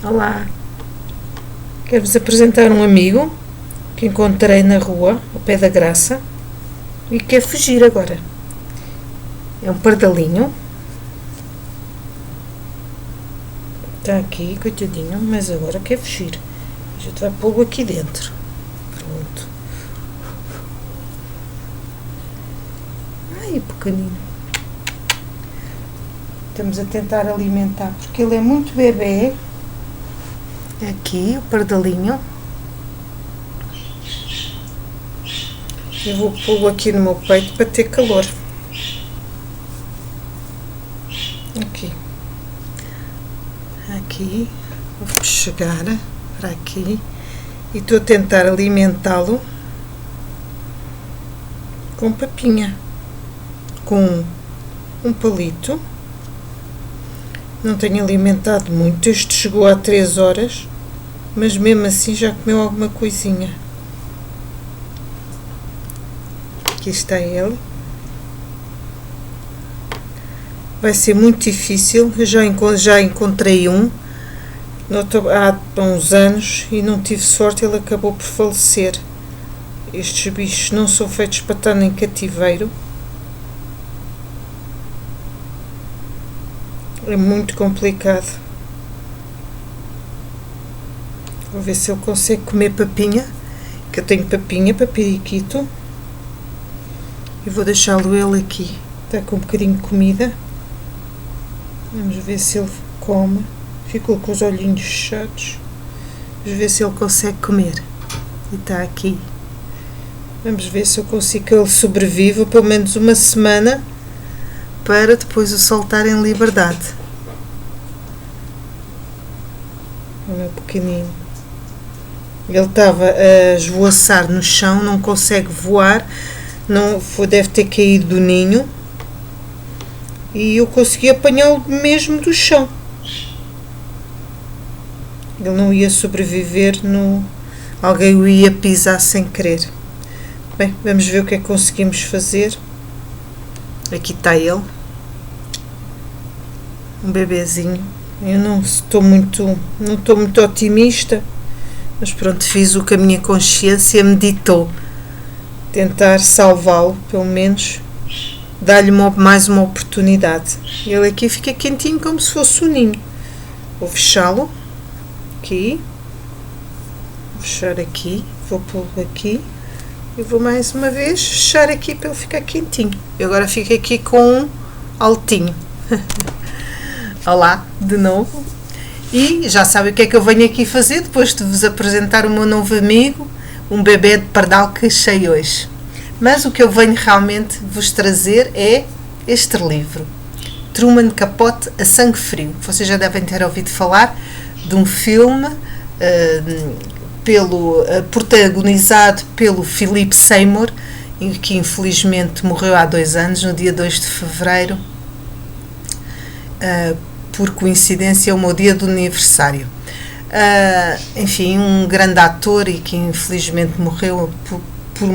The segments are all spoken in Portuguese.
Olá, quero-vos apresentar um amigo que encontrei na rua, ao pé da Graça, e quer fugir agora. É um pardalinho. Está aqui, coitadinho, mas agora quer fugir. A gente vai pô-lo aqui dentro. Pronto. Ai, pequenino. Estamos a tentar alimentar, porque ele é muito bebê. Aqui, o pardalinho. Eu vou pô-lo aqui no meu peito para ter calor. Aqui, vou chegar para aqui e estou a tentar alimentá-lo com papinha, com um palito. Não tenho alimentado muito, este chegou há 3 horas, mas mesmo assim já comeu alguma coisinha. Aqui está ele. Vai ser muito difícil, eu já encontrei um há uns anos e não tive sorte, ele acabou por falecer. Estes bichos não são feitos para estar em cativeiro. É muito complicado. Vou ver se ele consegue comer papinha, que eu tenho papinha para periquito. E vou deixá-lo ele aqui. Está com um bocadinho de comida. Vamos ver se ele come. Ficou com os olhinhos fechados. Vamos ver se ele consegue comer. E está aqui. Vamos ver se eu consigo que ele sobreviva pelo menos uma semana, para depois o soltar em liberdade. O meu pequenino. Ele estava a esvoaçar no chão, não consegue voar, deve ter caído do ninho, e eu consegui apanhá-lo mesmo do chão. Ele não ia sobreviver, alguém o ia pisar sem querer. Bem, vamos ver o que é que conseguimos fazer. Aqui está ele, um bebezinho. Eu não estou muito otimista, mas pronto, fiz o que a minha consciência me ditou. Tentar salvá-lo, pelo menos dar-lhe mais uma oportunidade. Ele aqui fica quentinho como se fosse um ninho. Vou fechá-lo aqui, vou fechar aqui, vou pô-lo aqui. E vou mais uma vez fechar aqui para ele ficar quentinho. Eu agora fico aqui com um altinho. Olá, de novo. E já sabem o que é que eu venho aqui fazer depois de vos apresentar o meu novo amigo, um bebê de pardal que achei hoje. Mas o que eu venho realmente vos trazer é este livro, Truman Capote a Sangue Frio. Vocês já devem ter ouvido falar de um filme protagonizado pelo Philip Seymour, que infelizmente morreu há 2 anos, no dia 2 de fevereiro, por coincidência é o meu dia de aniversário. Enfim, um grande ator, e que infelizmente morreu por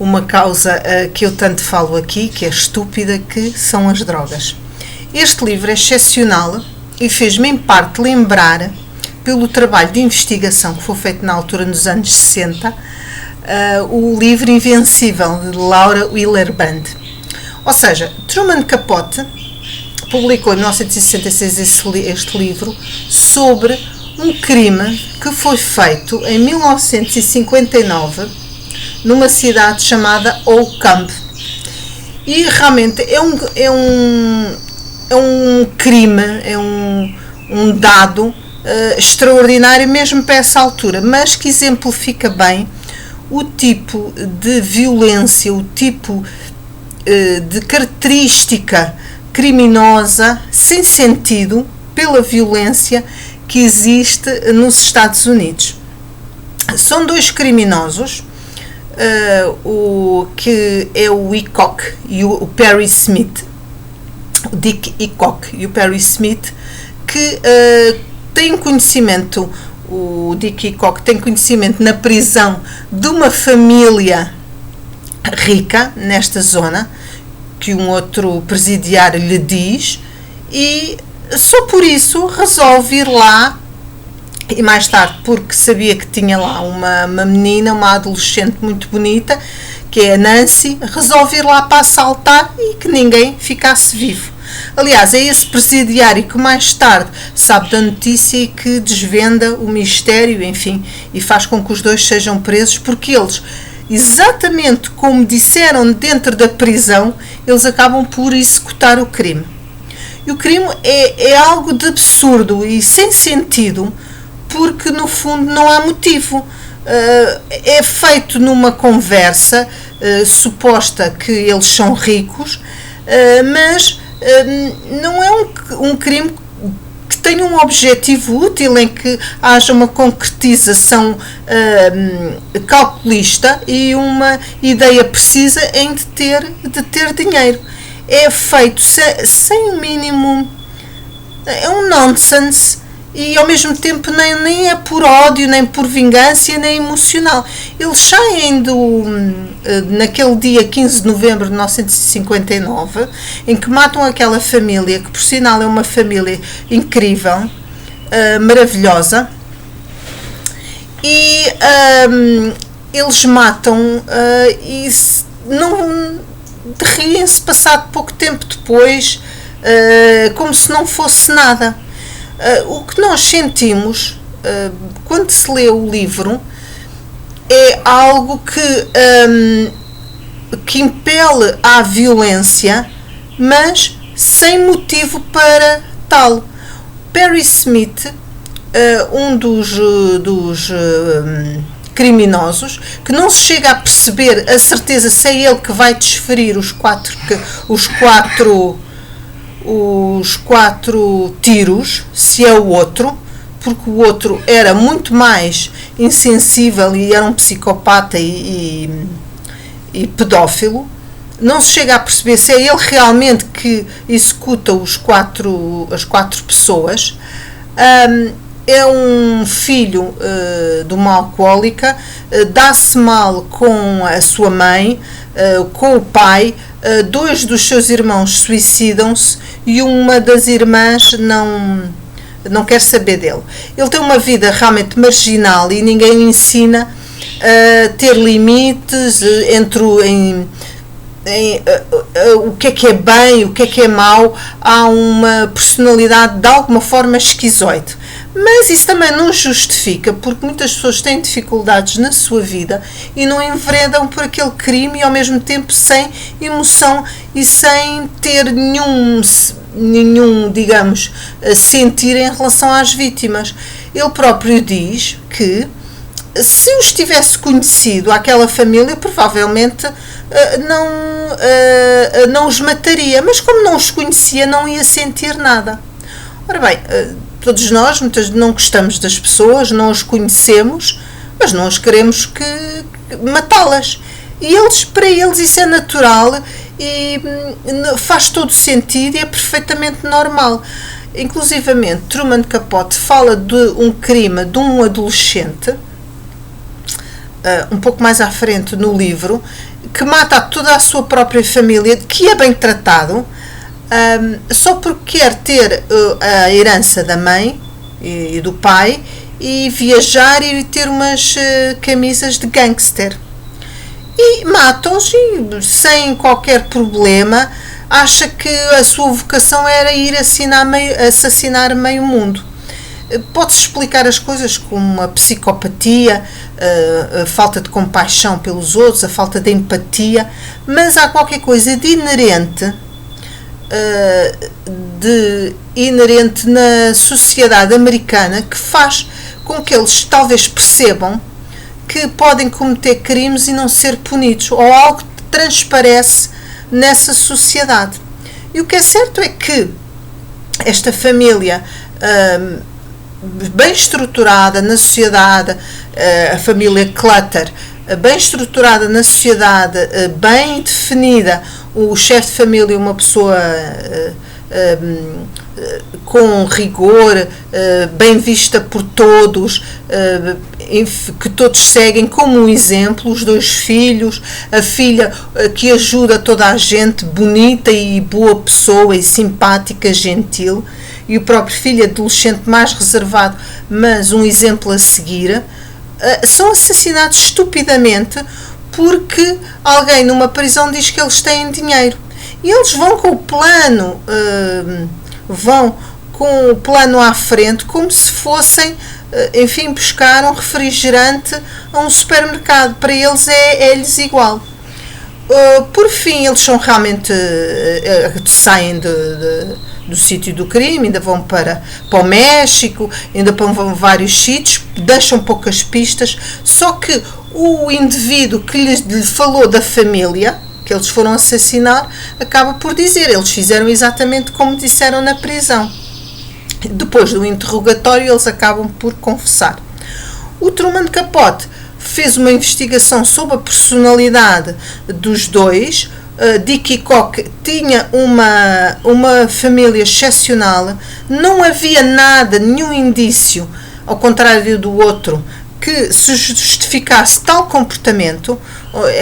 uma causa que eu tanto falo aqui, que é estúpida, que são as drogas. Este livro é excepcional e fez-me em parte lembrar, pelo trabalho de investigação que foi feito na altura, nos anos 60, o livro Invencível, de Laura Willer-Band. Ou seja, Truman Capote publicou em 1966 este livro sobre um crime que foi feito em 1959 numa cidade chamada Oakland. E realmente é um crime, é um dado extraordinário mesmo para essa altura, mas que exemplifica bem o tipo de violência, o tipo de característica criminosa, sem sentido, pela violência que existe nos Estados Unidos. São 2 criminosos, o que é o Hickok e o Perry Smith, o Dick Hickok e o Perry Smith, que têm conhecimento, o Dick Hickok tem conhecimento na prisão de uma família rica nesta zona, que um outro presidiário lhe diz, e Só por isso resolve ir lá, e mais tarde, porque sabia que tinha lá uma menina, uma adolescente muito bonita, que é a Nancy, resolve ir lá para assaltar e que ninguém ficasse vivo. Aliás, é esse presidiário que mais tarde sabe da notícia e que desvenda o mistério, enfim, e faz com que os dois sejam presos, porque eles, exatamente como disseram dentro da prisão, eles acabam por executar o crime. E o crime é algo de absurdo e sem sentido, porque no fundo não há motivo. É feito numa conversa suposta que eles são ricos, mas não é um crime que tenha um objetivo útil, em que haja uma concretização calculista e uma ideia precisa de ter dinheiro. É feito sem o mínimo, é um nonsense, e ao mesmo tempo nem é por ódio, nem por vingança, nem emocional. Eles saem naquele dia 15 de novembro de 1959, em que matam aquela família, que por sinal é uma família incrível, maravilhosa, e eles matam e não riem-se passado pouco tempo depois, como se não fosse nada. O que nós sentimos quando se lê o livro é algo que impele à violência, mas sem motivo para tal. Perry Smith, um dos criminosos, que não se chega a perceber a certeza se é ele que vai desferir os quatro tiros, se é o outro, porque o outro era muito mais insensível e era um psicopata e pedófilo. Não se chega a perceber se é ele realmente que executa as quatro pessoas. É um filho de uma alcoólica, dá-se mal com a sua mãe, com o pai. Dois dos seus irmãos suicidam-se e uma das irmãs não quer saber dele. Ele tem uma vida realmente marginal e ninguém lhe ensina a ter limites o que é bem, o que é mau. Há uma personalidade de alguma forma esquizoide. Mas isso também não justifica, porque muitas pessoas têm dificuldades na sua vida e não enveredam por aquele crime, e ao mesmo tempo sem emoção e sem ter nenhum, digamos, sentir em relação às vítimas. Ele próprio diz que se os tivesse conhecido, aquela família, provavelmente não os mataria, mas como não os conhecia, não ia sentir nada. Ora bem, todos nós muitas não gostamos das pessoas, não as conhecemos, mas não as queremos matá-las. E para eles isso é natural e faz todo sentido e é perfeitamente normal. Inclusivamente, Truman Capote fala de um crime de um adolescente, um pouco mais à frente no livro, que mata toda a sua própria família, que é bem tratado, só porque quer ter a herança da mãe e do pai e viajar e ter umas camisas de gangster. E mata-os sem qualquer problema. Acha que a sua vocação era ir assassinar meio mundo. Pode-se explicar as coisas como a psicopatia, a falta de compaixão pelos outros, a falta de empatia, mas há qualquer coisa de inerente na sociedade americana que faz com que eles talvez percebam que podem cometer crimes e não ser punidos, ou algo que transparece nessa sociedade. E o que é certo é que esta família bem estruturada na sociedade, a família Clutter, bem estruturada na sociedade, bem definida, o chefe de família, uma pessoa com rigor, bem vista por todos, que todos seguem como um exemplo, os dois filhos, a filha que ajuda toda a gente, bonita e boa pessoa e simpática, gentil, e o próprio filho adolescente mais reservado, mas um exemplo a seguir, são assassinados estupidamente porque alguém numa prisão diz que eles têm dinheiro. E eles vão com o plano, à frente, como se fossem, enfim, buscar um refrigerante a um supermercado. Para eles é-lhes igual. Por fim, eles são realmente, saem do sítio do crime, ainda vão para o México, ainda vão a vários sítios, deixam poucas pistas, só que o indivíduo que lhe falou da família, que eles foram assassinar, acaba por dizer, eles fizeram exatamente como disseram na prisão. Depois do interrogatório, eles acabam por confessar. O Truman Capote fez uma investigação sobre a personalidade dos dois. Dickie Cocke tinha uma família excepcional, não havia nenhum indício, ao contrário do outro, que se justificasse tal comportamento.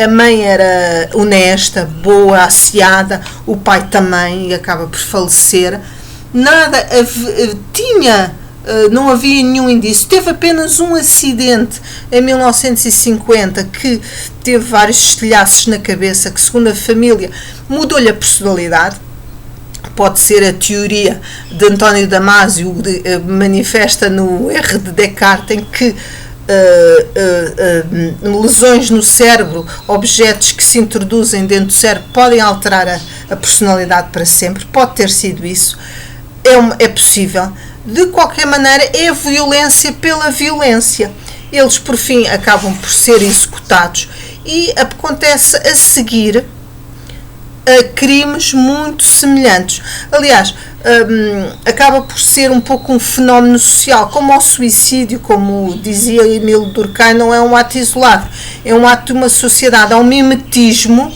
A mãe era honesta, boa, asseada, o pai também, e acaba por falecer. Não havia nenhum indício. Teve apenas um acidente em 1950 que teve vários estilhaços na cabeça, que segundo a família mudou-lhe a personalidade. Pode ser a teoria de António Damasio, manifesta no R de Descartes, em que lesões no cérebro, objetos que se introduzem dentro do cérebro podem alterar a personalidade para sempre. Pode ter sido isso. É possível. De qualquer maneira, é a violência pela violência. Eles, por fim, acabam por ser executados e acontece a seguir a crimes muito semelhantes. Aliás, acaba por ser um pouco um fenómeno social, como o suicídio, como dizia Emile Durkheim, não é um ato isolado, é um ato de uma sociedade, há um mimetismo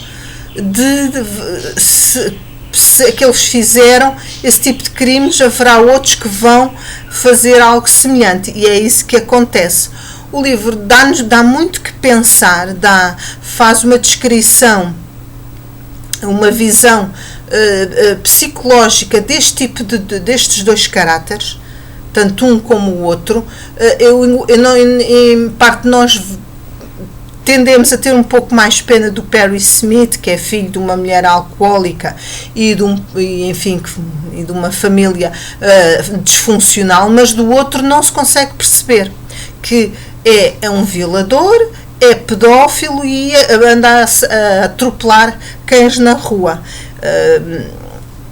se aqueles fizeram esse tipo de crimes, haverá outros que vão fazer algo semelhante, e é isso que acontece. O livro dá muito que pensar, faz uma descrição, uma visão psicológica deste tipo destes dois caráteres, tanto um como o outro. Em parte nós tendemos a ter um pouco mais pena do Perry Smith, que é filho de uma mulher alcoólica e de uma família disfuncional, mas do outro não se consegue perceber que é um violador, é pedófilo e anda a atropelar cães na rua.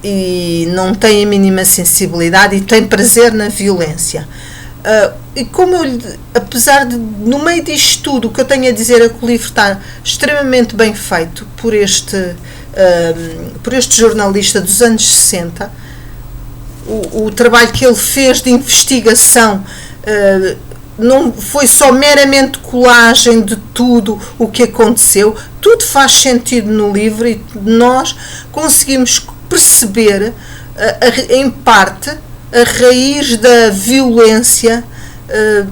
E não tem a mínima sensibilidade e tem prazer na violência. E como apesar de, no meio disto tudo, o que eu tenho a dizer é que o livro está extremamente bem feito por este jornalista dos anos 60, o trabalho que ele fez de investigação não foi só meramente colagem de tudo o que aconteceu, tudo faz sentido no livro e nós conseguimos perceber, em parte, a raiz da violência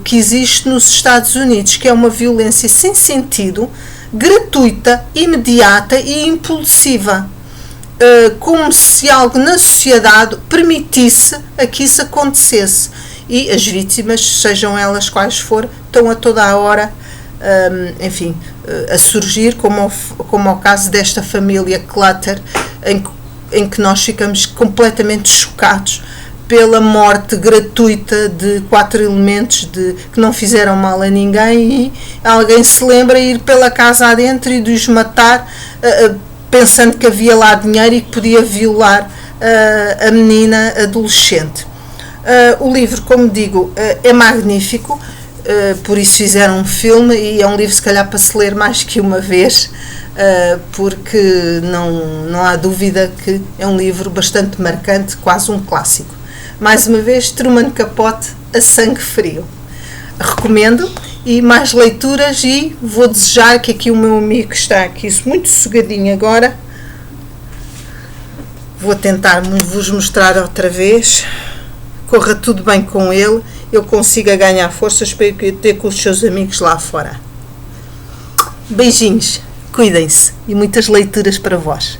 que existe nos Estados Unidos, que é uma violência sem sentido, gratuita, imediata e impulsiva, como se algo na sociedade permitisse a que isso acontecesse. E as vítimas, sejam elas quais for, estão a toda a hora, a surgir, como o caso desta família Clutter, em que nós ficamos completamente chocados pela morte gratuita de 4 elementos que não fizeram mal a ninguém, e alguém se lembra de ir pela casa adentro e de os matar, pensando que havia lá dinheiro e que podia violar a menina adolescente. O livro, como digo, é magnífico, por isso fizeram um filme, e é um livro se calhar para se ler mais que uma vez, porque não há dúvida que é um livro bastante marcante, quase um clássico. Mais uma vez, Truman Capote a sangue frio. Recomendo, e mais leituras, e vou desejar que aqui o meu amigo está aqui muito sossegadinho agora. Vou tentar vos mostrar outra vez. Corra tudo bem com ele, eu consiga ganhar forças para ir ter com os seus amigos lá fora. Beijinhos, cuidem-se e muitas leituras para vós.